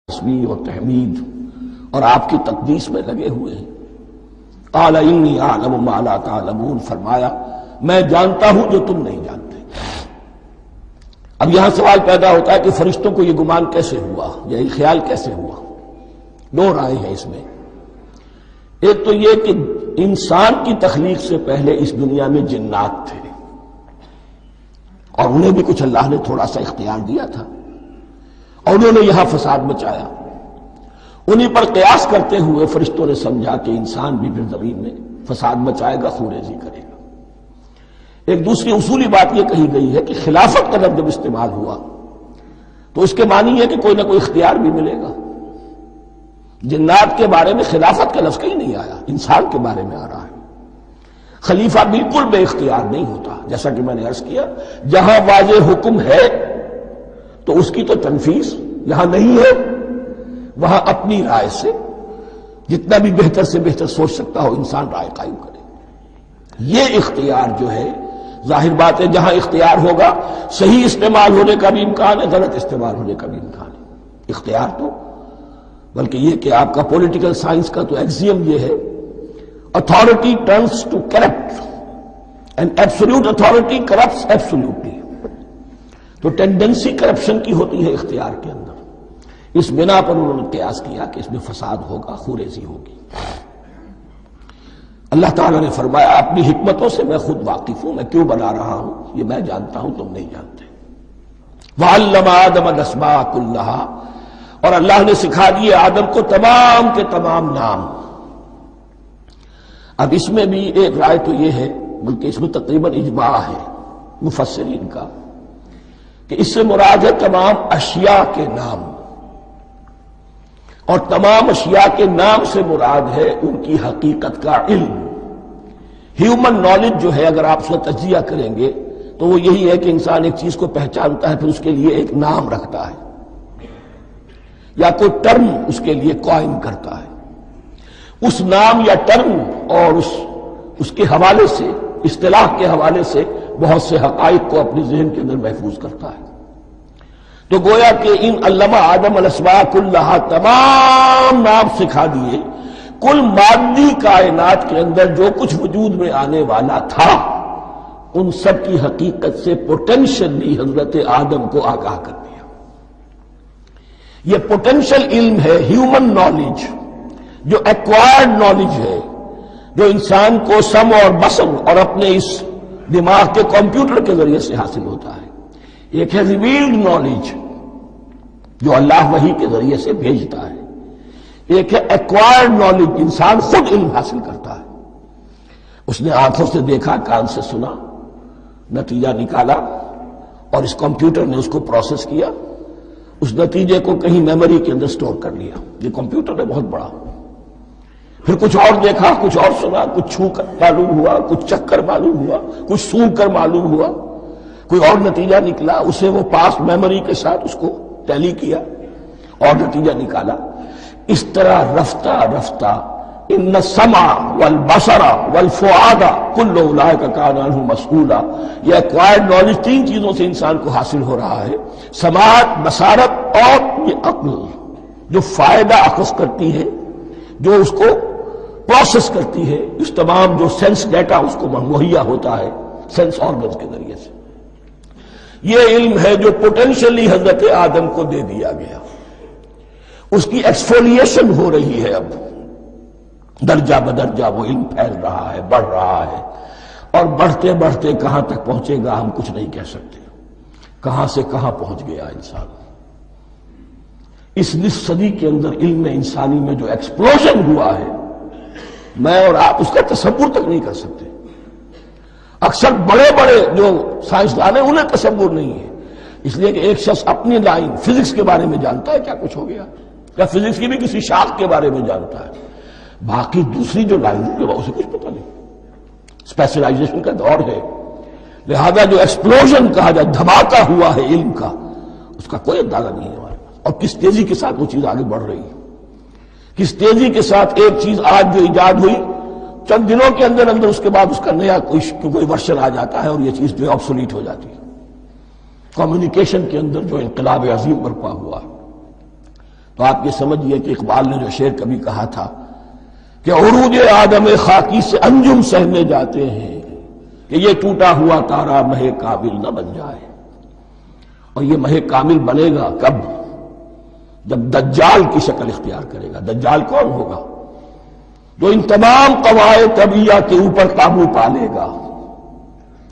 تسبیح اور تحمید اور آپ کی تقدیس میں لگے ہوئے ہیں۔ قال انی اعلم ما لا تعلمون، فرمایا میں جانتا ہوں جو تم نہیں جانتے۔ اب یہاں سوال پیدا ہوتا ہے کہ فرشتوں کو یہ گمان کیسے ہوا، یہ خیال کیسے ہوا؟ دو رائے ہیں اس میں۔ ایک تو یہ کہ انسان کی تخلیق سے پہلے اس دنیا میں جنات تھے اور انہیں بھی کچھ اللہ نے تھوڑا سا اختیار دیا تھا اور انہوں نے یہاں فساد مچایا۔ انہی پر قیاس کرتے ہوئے فرشتوں نے سمجھا کہ انسان بھی پھر زمین میں فساد مچائے گا، خونریزی کرے گا۔ ایک دوسری اصولی بات یہ کہی گئی ہے کہ خلافت کا لفظ جب استعمال ہوا تو اس کے معنی ہے کہ کوئی نہ کوئی اختیار بھی ملے گا۔ جنات کے بارے میں خلافت کا لفظ کہیں نہیں آیا، انسان کے بارے میں آ رہا ہے۔ خلیفہ بالکل بے اختیار نہیں ہوتا، جیسا کہ میں نے عرض کیا جہاں واضح حکم ہے تو اس کی تو تنفیذ، یہاں نہیں ہے وہاں اپنی رائے سے جتنا بھی بہتر سے بہتر سوچ سکتا ہو انسان رائے قائم کرے۔ یہ اختیار جو ہے ظاہر بات ہے جہاں اختیار ہوگا صحیح استعمال ہونے کا بھی امکان ہے، غلط استعمال ہونے کا بھی امکان ہے۔ اختیار تو بلکہ یہ کہ آپ کا پولیٹیکل سائنس کا تو ایکسیم یہ ہے authority turns to corrupt and absolute authority corrupts absolutely۔ تو ٹینڈنسی کرپشن کی ہوتی ہے اختیار کے اندر۔ اس بنا پر انہوں نے قیاس کیا کہ اس میں فساد ہوگا، خونریزی ہوگی۔ اللہ تعالیٰ نے فرمایا اپنی حکمتوں سے میں خود واقف ہوں، میں کیوں بنا رہا ہوں یہ میں جانتا ہوں، تم نہیں جانتے۔ وَعَلَّمَ آدَمَ الْأَسْمَاءَ كُلَّهَا، اور اللہ نے سکھا دیے آدم کو تمام کے تمام نام۔ اب اس میں بھی ایک رائے تو یہ ہے، بلکہ اس میں تقریباً اجماع ہے مفسرین کا، کہ اس سے مراد ہے تمام اشیاء کے نام، اور تمام اشیاء کے نام سے مراد ہے ان کی حقیقت کا علم۔ ہیومن نالج جو ہے اگر آپ اس کا تجزیہ کریں گے تو وہ یہی ہے کہ انسان ایک چیز کو پہچانتا ہے، پھر اس کے لیے ایک نام رکھتا ہے یا کوئی ٹرم اس کے لیے قائم کرتا ہے۔ اس نام یا ٹرم اور اس کے حوالے سے، اصطلاح کے حوالے سے بہت سے حقائق کو اپنے ذہن کے اندر محفوظ کرتا ہے۔ تو گویا کہ ان علمہ آدم الاسماء کلہا تمام نام سکھا دیے کل مادی کائنات کے اندر جو کچھ وجود میں آنے والا تھا، ان سب کی حقیقت سے پوٹینشلی حضرت آدم کو آگاہ کر دیا۔ یہ پوٹینشل علم ہے، ہیومن نالج، جو ایکوائرڈ نالج ہے، جو انسان کو سم اور بسم اور اپنے اس دماغ کے کمپیوٹر کے ذریعے سے حاصل ہوتا ہے۔ ایک ہے ریویلڈ نالج جو اللہ وحی کے ذریعے سے بھیجتا ہے، ایک ہے ایکوائرڈ نالج، انسان خود علم حاصل کرتا ہے۔ اس نے آنکھوں سے دیکھا، کان سے سنا، نتیجہ نکالا اور اس کمپیوٹر نے اس کو پروسیس کیا، اس نتیجے کو کہیں میموری کے اندر سٹور کر لیا۔ یہ کمپیوٹر ہے بہت بڑا۔ پھر کچھ اور دیکھا، کچھ اور سنا، کچھ چھو کر معلوم ہوا، کچھ چکھ کر معلوم ہوا، کچھ سونگھ کر معلوم ہوا، کوئی اور نتیجہ نکلا، اسے وہ پاس میموری کے ساتھ اس کو ٹیلی کیا اور نتیجہ نکالا۔ اس طرح رفتہ رفتہ ان السمع والبصر والفؤاد کل اولئک کان عنہ مسئولا، یہ ایکوائرڈ نالج تین چیزوں سے انسان کو حاصل ہو رہا ہے، سماعت، بصارت اور یہ عقل، جو فائدہ اخذ کرتی ہے، جو اس کو پروسیس کرتی ہے، اس تمام جو سینس ڈیٹا اس کو مہیا ہوتا ہے سینس آرگنز کے ذریعے سے۔ یہ علم ہے جو پوٹینشلی حضرت آدم کو دے دیا گیا۔ اس کی ایکسفولیشن ہو رہی ہے، اب درجہ بدرجہ وہ علم پھیل رہا ہے، بڑھ رہا ہے، اور بڑھتے بڑھتے کہاں تک پہنچے گا ہم کچھ نہیں کہہ سکتے۔ کہاں سے کہاں پہنچ گیا انسان۔ اس نصف صدی کے اندر علم انسانی میں جو ایکسپلوژن ہوا ہے، میں اور آپ اس کا تصور تک نہیں کر سکتے۔ اکثر بڑے بڑے جو سائنسدان ہیں انہیں تصور نہیں ہے، اس لیے کہ ایک شخص اپنی لائن فزکس کے بارے میں جانتا ہے کیا کچھ ہو گیا، یا فزکس کی بھی کسی شاخ کے بارے میں جانتا ہے، باقی دوسری جو لائن ہے اسے کچھ پتہ نہیں۔ اسپیشلائزیشن کا دور ہے، لہذا جو ایکسپلوژن کہا جائے، دھماکہ ہوا ہے علم کا، اس کا کوئی اندازہ نہیں ہے ہمارے پاس، اور کس تیزی کے ساتھ وہ چیز آگے بڑھ رہی ہے، کس تیزی کے ساتھ ایک چیز آج جو ایجاد ہوئی چند دنوں کے اندر اندر اس کے بعد اس کا نیا کوئی ورژن آ جاتا ہے اور یہ چیز جو ہے آبسولیٹ ہو جاتی ہے۔ کمیونیکیشن کے اندر جو انقلاب عظیم برپا ہوا، تو آپ یہ سمجھیے کہ اقبال نے جو شعر کبھی کہا تھا کہ عروج آدم خاکی سے انجم سہنے جاتے ہیں کہ یہ ٹوٹا ہوا تارا مہ کامل نہ بن جائے. اور یہ مہ کامل بنے گا کب؟ جب دجال کی شکل اختیار کرے گا. دجال کون ہوگا؟ جو ان تمام قواعد طبیعہ کے اوپر قابو پا لے گا،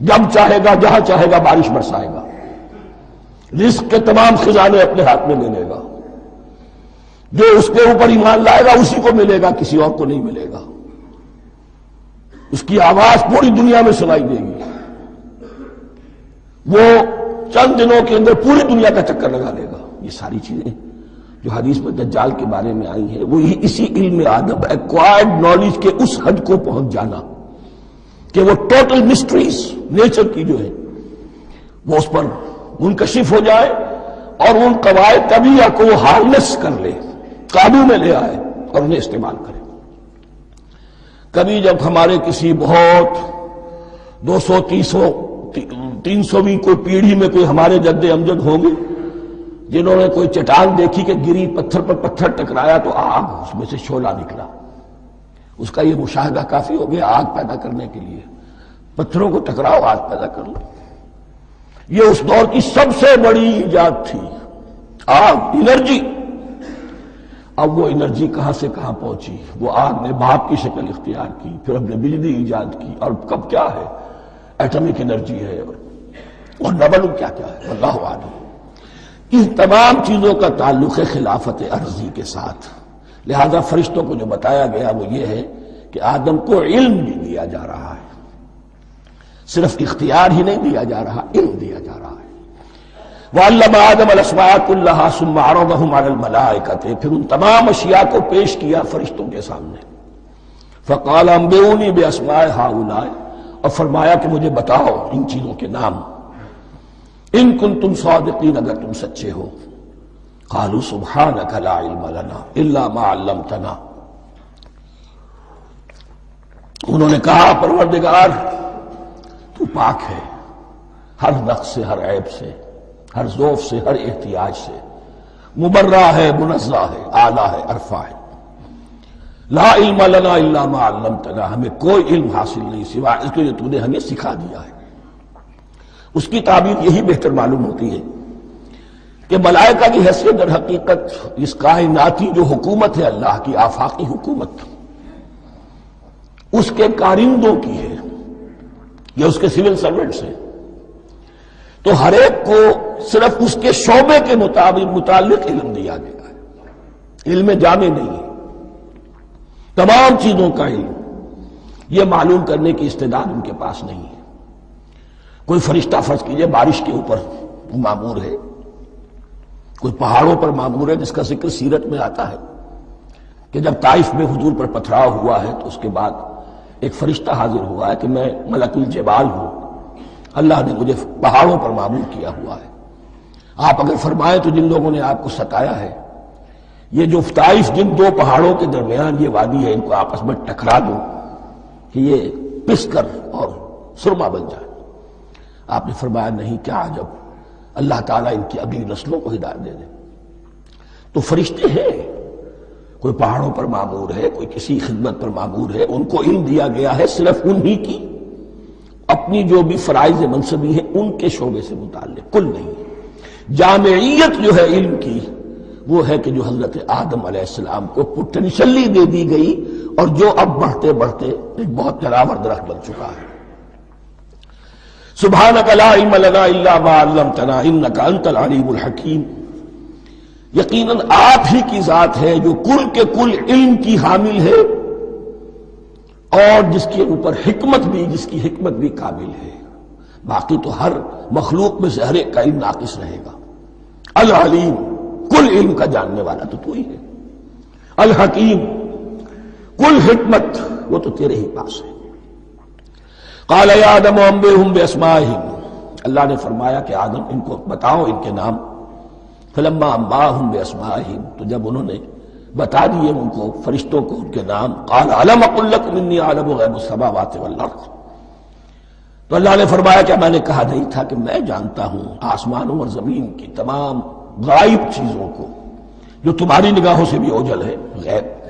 جب چاہے گا جہاں چاہے گا بارش برسائے گا، رزق کے تمام خزانے اپنے ہاتھ میں لے لے گا، جو اس کے اوپر ایمان لائے گا اسی کو ملے گا، کسی اور کو نہیں ملے گا. اس کی آواز پوری دنیا میں سنائی دے گی. وہ چند دنوں کے اندر پوری دنیا کا چکر لگا لے گا. یہ ساری چیزیں جو حدیث میں دجال کے بارے میں آئی ہیں وہ اسی علم آدم ایکوائرڈ نالج کے اس حد کو پہنچ جانا کہ وہ ٹوٹل مسٹریز نیچر کی جو ہے وہ اس پر منکشف ہو جائے اور ان قواعد طبیعہ کو وہ ہارنس کر لے، قابو میں لے آئے اور انہیں استعمال کرے. کبھی جب ہمارے کسی بہت 200-300ویں کوئی پیڑھی میں کوئی ہمارے جد امجد ہوں گے جنہوں نے کوئی چٹان دیکھی کہ گری، پتھر پر پتھر ٹکرایا تو آگ اس میں سے شعلہ نکلا، اس کا یہ مشاہدہ کافی ہو گیا آگ پیدا کرنے کے لیے. پتھروں کو ٹکراؤ آگ پیدا کر لو. یہ اس دور کی سب سے بڑی ایجاد تھی، آگ، انرجی. اب وہ انرجی کہاں سے کہاں پہنچی؟ وہ آگ نے بھاپ کی شکل اختیار کی، پھر ہم نے بجلی ایجاد کی، اور کب کیا ہے ایٹمک انرجی ہے اور نہ معلوم کیا کیا ہے، اللہ عالم. ان تمام چیزوں کا تعلق ہے خلافت ارضی کے ساتھ. لہذا فرشتوں کو جو بتایا گیا وہ یہ ہے کہ آدم کو علم بھی دیا جا رہا ہے، صرف اختیار ہی نہیں دیا جا رہا، علم دیا جا رہا ہے. وَعَلَّمَ آدَمَ الْأَسْمَاءَ كُلَّهَا ثُمَّ عَرَضَهُمْ عَلَى الْمَلَائِكَةِ، پھر ان تمام اشیاء کو پیش کیا فرشتوں کے سامنے. فَقَالَ أَنبِئُونِي بِأَسْمَاءِ هَؤُلَاءِ، اور فرمایا کہ مجھے بتاؤ ان چیزوں کے نام، ان کنتم صادقین، اگر تم سچے ہو. قالوا سبحانک لا علم لنا الا ما علمتنا، انہوں نے کہا پروردگار تو پاک ہے ہر نقص سے، ہر عیب سے، ہر ذوف سے، ہر احتیاج سے، مبرہ ہے، منزہ ہے، اعلیٰ ہے، عرفہ ہے. لا علم لنا الا ما علمتنا، ہمیں کوئی علم حاصل نہیں سوائے اس کے جو تو نے ہمیں سکھا دیا ہے. اس کی تعبیر یہی بہتر معلوم ہوتی ہے کہ ملائکہ کی حیثیت در حقیقت اس کائناتی جو حکومت ہے اللہ کی، آفاقی حکومت، اس کے کارندوں کی ہے یا اس کے سول سرونٹس ہیں. تو ہر ایک کو صرف اس کے شعبے کے متعلق علم دیا گیا ہے، علم جامع نہیں ہے. تمام چیزوں کا علم یہ معلوم کرنے کی استعداد ان کے پاس نہیں ہے. کوئی فرشتہ فرض کیجئے بارش کے اوپر مامور ہے، کوئی پہاڑوں پر مامور ہے، جس کا ذکر سیرت میں آتا ہے کہ جب طائف میں حضور پر پتھراؤ ہوا ہے تو اس کے بعد ایک فرشتہ حاضر ہوا ہے کہ میں ملک الجبال ہوں، اللہ نے مجھے پہاڑوں پر مامور کیا ہوا ہے. آپ اگر فرمائیں تو جن لوگوں نے آپ کو ستایا ہے، یہ جو طائف جن دو پہاڑوں کے درمیان یہ وادی ہے، ان کو آپس میں ٹکرا دو کہ یہ پس کر اور سرما بن جائے. آپ نے فرمایا نہیں، کیا عجب، اللہ تعالیٰ ان کی اگلی نسلوں کو ہدایت دے دے. تو فرشتے ہیں، کوئی پہاڑوں پر مامور ہے، کوئی کسی خدمت پر مامور ہے، ان کو علم دیا گیا ہے صرف انہی کی اپنی جو بھی فرائض منصبی ہیں ان کے شعبے سے متعلق، کل نہیں. جامعیت جو ہے علم کی وہ ہے کہ جو حضرت آدم علیہ السلام کو پوٹینشلی دے دی گئی اور جو اب بڑھتے بڑھتے ایک بہت جلاور درخت بن چکا ہے. سبحانک لا علم لنا الا ما علمتنا انک انت العلیم الحکیم. یقیناً آپ ہی کی ذات ہے جو کل کے کل علم کی حامل ہے اور جس کے اوپر حکمت بھی، جس کی حکمت بھی کامل ہے. باقی تو ہر مخلوق میں سے ہر ایک کا علم ناقص رہے گا. العلیم، کل علم کا جاننے والا تو ہی ہے. الحکیم، کل حکمت وہ تو تیرے ہی پاس ہے. قال یا آدم انبئہم باسمائہم، اللہ نے فرمایا کہ آدم ان کو بتاؤ ان کے نام. فلما انباہم باسمائہم، تو جب انہوں نے بتا دیے ان کو فرشتوں کو ان کے نام، قال الم اقل لکم انی اعلم غیب السماوات والارض، تو اللہ نے فرمایا کہ میں نے کہا نہیں تھا کہ میں جانتا ہوں آسمانوں اور زمین کی تمام غائب چیزوں کو. جو تمہاری نگاہوں سے بھی اوجل ہے، غیب۔